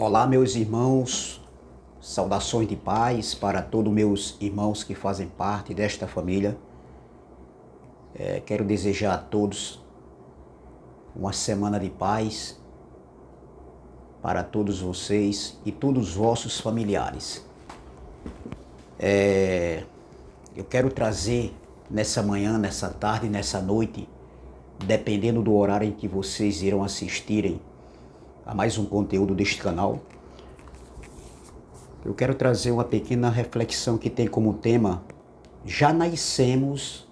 Olá, meus irmãos, saudações de paz para todos meus irmãos que fazem parte desta família. Quero desejar a todos uma semana de paz para todos vocês e todos os vossos familiares. Eu quero trazer nessa manhã, nessa tarde, nessa noite, dependendo do horário em que vocês irão assistirem a mais um conteúdo deste canal, eu quero trazer uma pequena reflexão que tem como tema: já nascemos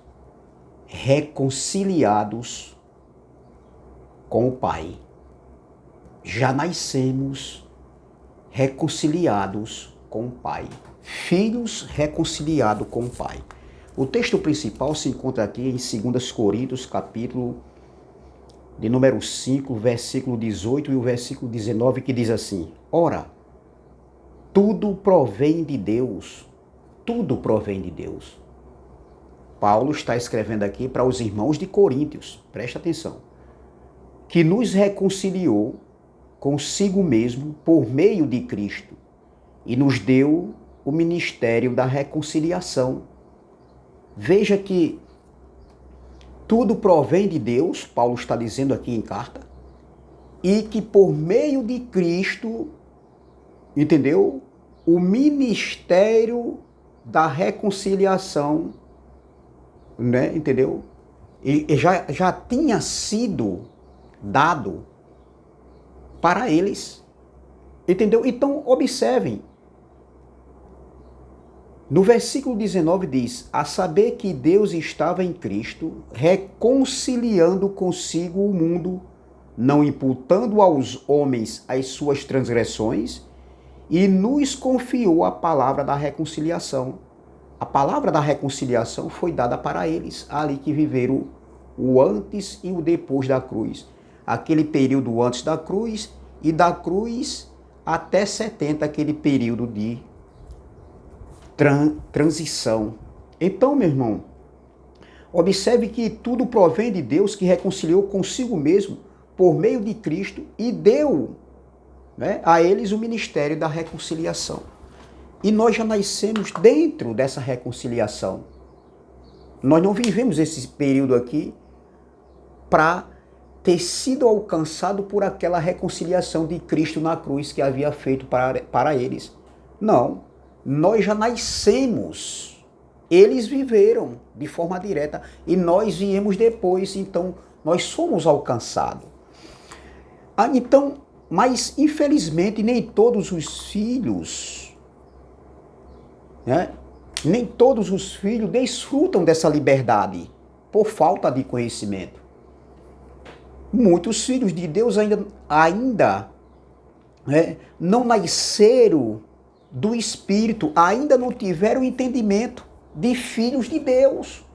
reconciliados com o Pai. Já nascemos reconciliados com o Pai. Filhos reconciliados com o Pai. O texto principal se encontra aqui em 2 Coríntios, capítulo de número 5, versículo 18 e o versículo 19, que diz assim: ora, tudo provém de Deus. Tudo provém de Deus. Paulo está escrevendo aqui para os irmãos de Coríntios, presta atenção, que nos reconciliou consigo mesmo por meio de Cristo e nos deu o ministério da reconciliação. Veja que tudo provém de Deus, Paulo está dizendo aqui em carta, e que por meio de Cristo, entendeu? O ministério da reconciliação, né? Entendeu? E já tinha sido dado para eles, entendeu? Então, observem. No versículo 19 diz: a saber que Deus estava em Cristo, reconciliando consigo o mundo, não imputando aos homens as suas transgressões, e nos confiou a palavra da reconciliação. A palavra da reconciliação foi dada para eles, ali que viveram o antes e o depois da cruz. Aquele período antes da cruz e da cruz até 70, aquele período de transição. Então, meu irmão, observe que tudo provém de Deus, que reconciliou consigo mesmo por meio de Cristo e deu, né, a eles o ministério da reconciliação. E nós já nascemos dentro dessa reconciliação. Nós não vivemos esse período aqui para ter sido alcançado por aquela reconciliação de Cristo na cruz que havia feito para eles. Não. Nós já nascemos, eles viveram de forma direta e nós viemos depois, então nós somos alcançados. Então, mas infelizmente nem todos os filhos, né, nem todos os filhos desfrutam dessa liberdade por falta de conhecimento. Muitos filhos de Deus ainda não nasceram do Espírito, ainda não tiveram entendimento de filhos de Deus,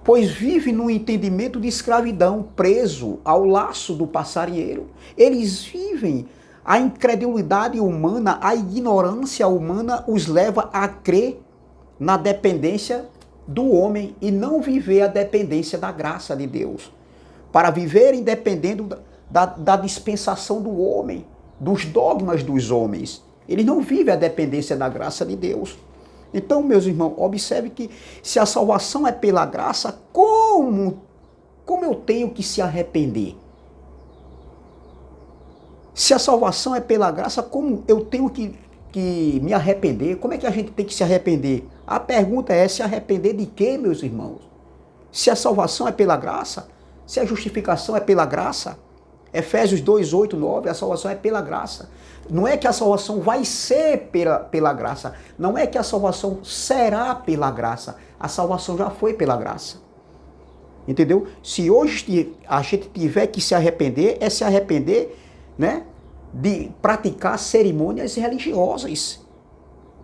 pois vivem no entendimento de escravidão, preso ao laço do passarinheiro. Eles vivem a incredulidade humana, a ignorância humana os leva a crer na dependência do homem e não viver a dependência da graça de Deus. Para viverem dependendo da dispensação do homem, dos dogmas dos homens. Ele não vive a dependência da graça de Deus. Então, meus irmãos, observe que se a salvação é pela graça, como eu tenho que se arrepender? Se a salvação é pela graça, como eu tenho que me arrepender? Como é que a gente tem que se arrepender? A pergunta é: se arrepender de quê, meus irmãos? Se a salvação é pela graça, se a justificação é pela graça, Efésios 2, 8, 9, a salvação é pela graça. Não é que a salvação vai ser pela graça. Não é que a salvação será pela graça. A salvação já foi pela graça. Entendeu? Se hoje a gente tiver que se arrepender, é se arrepender, né, de praticar cerimônias religiosas.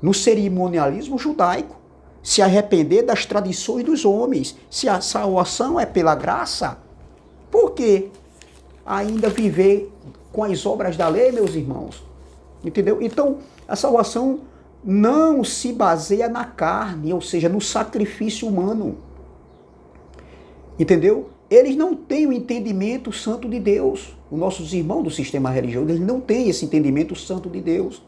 No cerimonialismo judaico. Se arrepender das tradições dos homens. Se a salvação é pela graça, por quê? Ainda viver com as obras da lei, meus irmãos. Entendeu? Então, a salvação não se baseia na carne, ou seja, no sacrifício humano. Entendeu? eles não têm o entendimento santo de Deus. Os nossos irmãos do sistema religioso, eles não têm esse entendimento santo de Deus.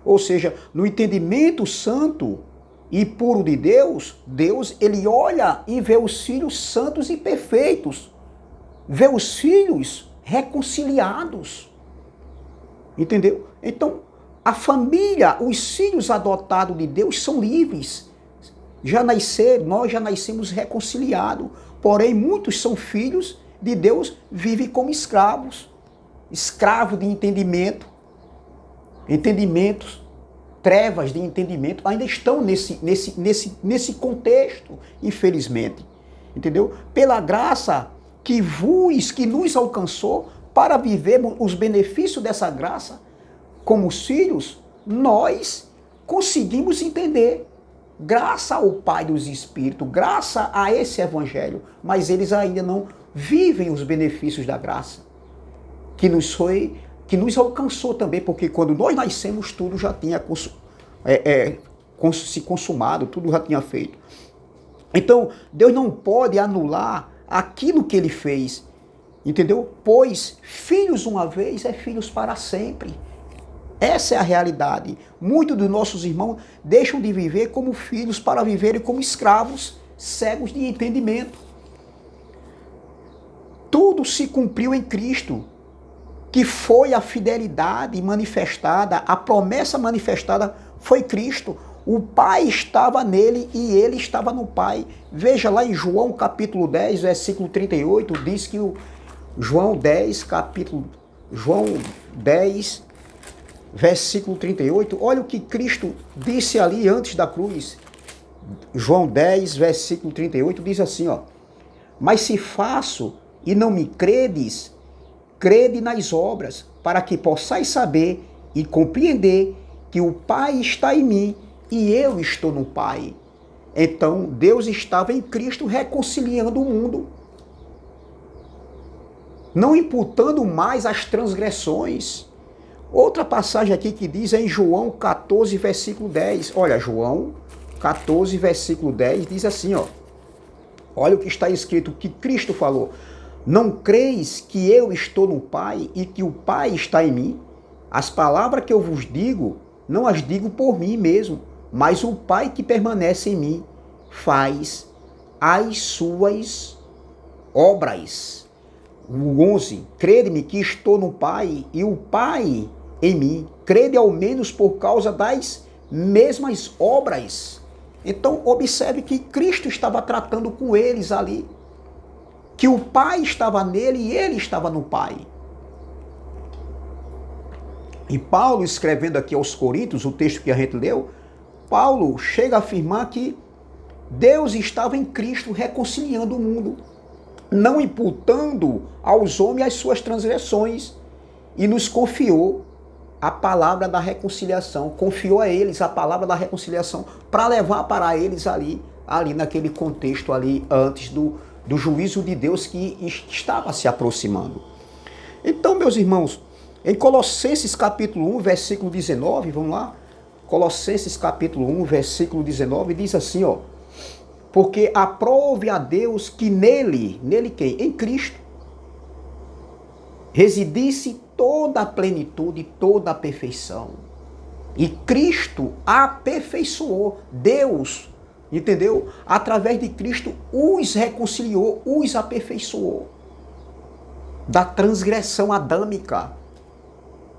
Ou seja, no entendimento santo e puro de Deus, Deus, ele olha e vê os filhos santos e perfeitos. Vê os filhos reconciliados. Entendeu? Então, a família, os filhos adotados de Deus são livres. Nós já nascemos reconciliados. Porém, muitos são filhos de Deus, vivem como escravos. Escravos de entendimentos, trevas de entendimento, ainda estão nesse contexto, infelizmente. Entendeu? Pela graça que nos alcançou, para vivermos os benefícios dessa graça, como os filhos, nós conseguimos entender. Graça ao Pai dos Espíritos, graça a esse Evangelho, mas eles ainda não vivem os benefícios da graça, que nos alcançou também, porque quando nós nascemos, tudo já tinha se consumado, tudo já tinha feito. Então, Deus não pode anular aquilo que ele fez, entendeu? Pois filhos uma vez é filhos para sempre. Essa é a realidade. Muitos dos nossos irmãos deixam de viver como filhos para viverem como escravos, cegos de entendimento. Tudo se cumpriu em Cristo, que foi a fidelidade manifestada, a promessa manifestada foi Cristo. O Pai estava nele e ele estava no Pai. Veja lá em João capítulo 10, versículo 38, diz que João 10, versículo 38, olha o que Cristo disse ali antes da cruz. João 10, versículo 38, diz assim, ó: mas se faço e não me credes, crede nas obras, para que possais saber e compreender que o Pai está em mim e eu estou no Pai. Então, Deus estava em Cristo reconciliando o mundo, não imputando mais as transgressões. Outra passagem aqui que diz é em João 14, versículo 10. Olha, João 14, versículo 10 diz assim, ó. Olha o que está escrito, que Cristo falou. Não creis que eu estou no Pai e que o Pai está em mim? As palavras que eu vos digo, não as digo por mim mesmo, mas o Pai que permanece em mim faz as suas obras. O 11, crede-me que estou no Pai e o Pai em mim. Crede ao menos por causa das mesmas obras. Então, observe que Cristo estava tratando com eles ali, que o Pai estava nele e ele estava no Pai. E Paulo, escrevendo aqui aos Coríntios, o texto que a gente leu, Paulo chega a afirmar que Deus estava em Cristo reconciliando o mundo, não imputando aos homens as suas transgressões, e nos confiou a palavra da reconciliação, confiou a eles a palavra da reconciliação para levar para eles ali naquele contexto ali antes do juízo de Deus que estava se aproximando. Então, meus irmãos, em Colossenses capítulo 1, versículo 19, vamos lá? Colossenses capítulo 1, versículo 19, diz assim, ó: porque aprove a Deus que nele quem? Em Cristo, residisse toda a plenitude, toda a perfeição. E Cristo aperfeiçoou, Deus, entendeu? Através de Cristo os reconciliou, os aperfeiçoou da transgressão adâmica.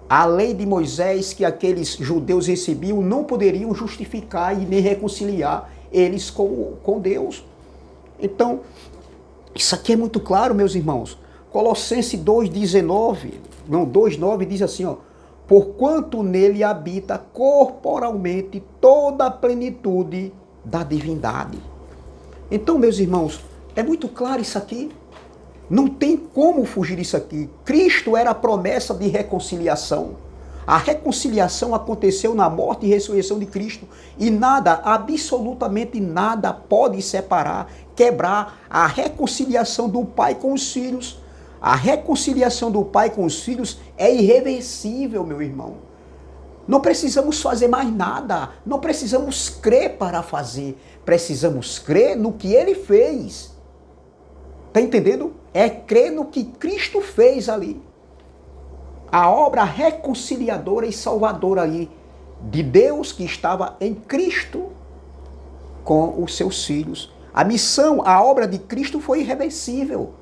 A lei de Moisés que aqueles judeus recebiam não poderiam justificar e nem reconciliar eles com Deus. Então, isso aqui é muito claro, meus irmãos. Colossenses 2,9 diz assim, ó: porquanto nele habita corporalmente toda a plenitude da divindade. Então, meus irmãos, é muito claro isso aqui. Não tem como fugir disso aqui. Cristo era a promessa de reconciliação. A reconciliação aconteceu na morte e ressurreição de Cristo. E nada, absolutamente nada pode separar, quebrar a reconciliação do Pai com os filhos. A reconciliação do Pai com os filhos é irreversível, meu irmão. Não precisamos fazer mais nada. Não precisamos crer para fazer. Precisamos crer no que Ele fez. Está entendendo? É crer no que Cristo fez ali. A obra reconciliadora e salvadora aí de Deus que estava em Cristo com os seus filhos. A missão, a obra de Cristo foi irreversível.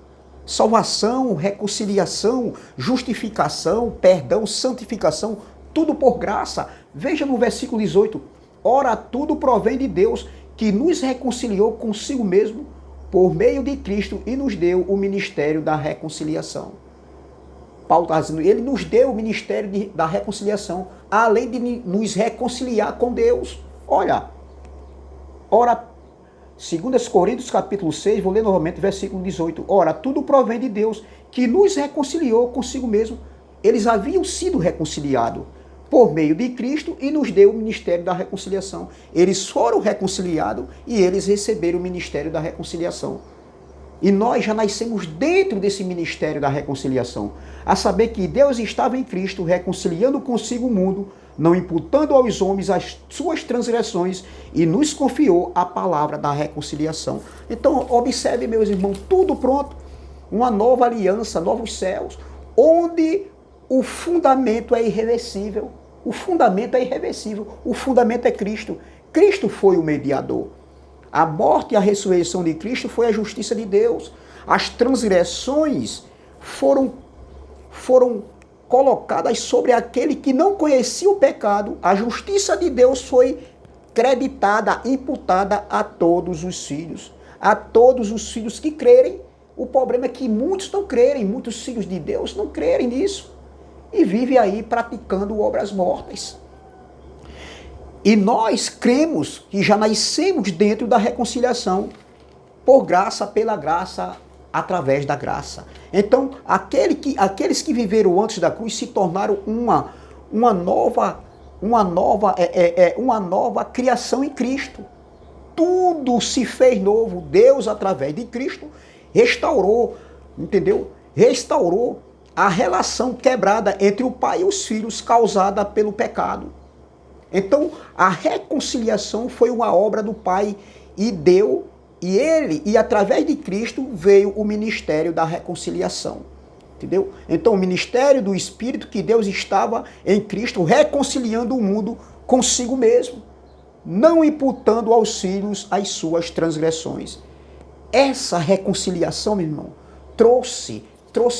Salvação, reconciliação, justificação, perdão, santificação, tudo por graça. Veja no versículo 18. Ora, tudo provém de Deus, que nos reconciliou consigo mesmo por meio de Cristo e nos deu o ministério da reconciliação. Paulo está dizendo, ele nos deu o ministério da reconciliação, além de nos reconciliar com Deus. Olha, ora, 2 Coríntios capítulo 6, vou ler novamente, versículo 18. Ora, tudo provém de Deus, que nos reconciliou consigo mesmo. Eles haviam sido reconciliados por meio de Cristo e nos deu o ministério da reconciliação. Eles foram reconciliados e eles receberam o ministério da reconciliação. E nós já nascemos dentro desse ministério da reconciliação, a saber que Deus estava em Cristo reconciliando consigo o mundo, não imputando aos homens as suas transgressões, e nos confiou a palavra da reconciliação. Então, observe, meus irmãos, tudo pronto, uma nova aliança, novos céus, onde o fundamento é irreversível. O fundamento é irreversível, o fundamento é Cristo. Cristo foi o mediador. A morte e a ressurreição de Cristo foi a justiça de Deus. As transgressões foram colocadas sobre aquele que não conhecia o pecado. A justiça de Deus foi creditada, imputada a todos os filhos. A todos os filhos que crerem. O problema é que muitos não crerem, muitos filhos de Deus não crerem nisso. E vivem aí praticando obras mortas. E nós cremos que já nascemos dentro da reconciliação, por graça, pela graça, através da graça. Então, aqueles que viveram antes da cruz se tornaram uma nova criação em Cristo. Tudo se fez novo. Deus, através de Cristo, restaurou, entendeu? Restaurou a relação quebrada entre o pai e os filhos causada pelo pecado. Então, a reconciliação foi uma obra do Pai e através de Cristo veio o ministério da reconciliação. Entendeu? Então, o ministério do Espírito que Deus estava em Cristo reconciliando o mundo consigo mesmo, não imputando aos filhos as suas transgressões. Essa reconciliação, meu irmão, trouxe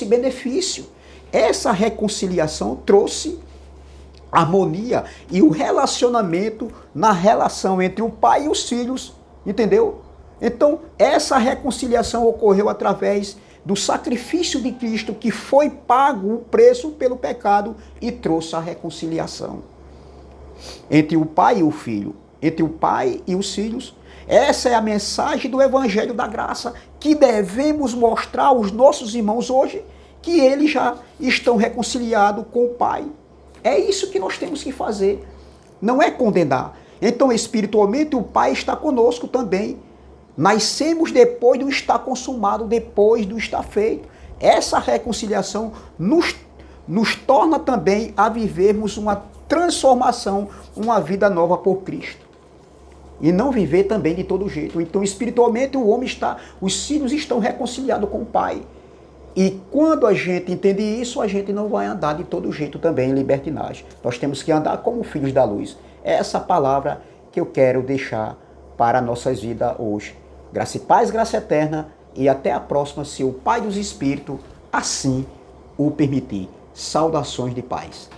benefício. Essa reconciliação trouxe harmonia e o relacionamento na relação entre o pai e os filhos, entendeu? Então, essa reconciliação ocorreu através do sacrifício de Cristo, que foi pago o preço pelo pecado e trouxe a reconciliação entre o pai e o filho, entre o pai e os filhos. Essa é a mensagem do Evangelho da Graça que devemos mostrar aos nossos irmãos hoje, que eles já estão reconciliados com o Pai. É isso que nós temos que fazer, não é condenar. Então, espiritualmente, o Pai está conosco também. Nascemos depois do estar consumado, depois do estar feito. Essa reconciliação nos torna também a vivermos uma transformação, uma vida nova por Cristo. E não viver também de todo jeito. Então, espiritualmente, os filhos estão reconciliados com o Pai. E quando a gente entende isso, a gente não vai andar de todo jeito também em libertinagem. Nós temos que andar como filhos da luz. É essa palavra que eu quero deixar para nossas vidas hoje. Graça e paz, graça eterna, e até a próxima, se o Pai dos Espíritos assim o permitir. Saudações de paz.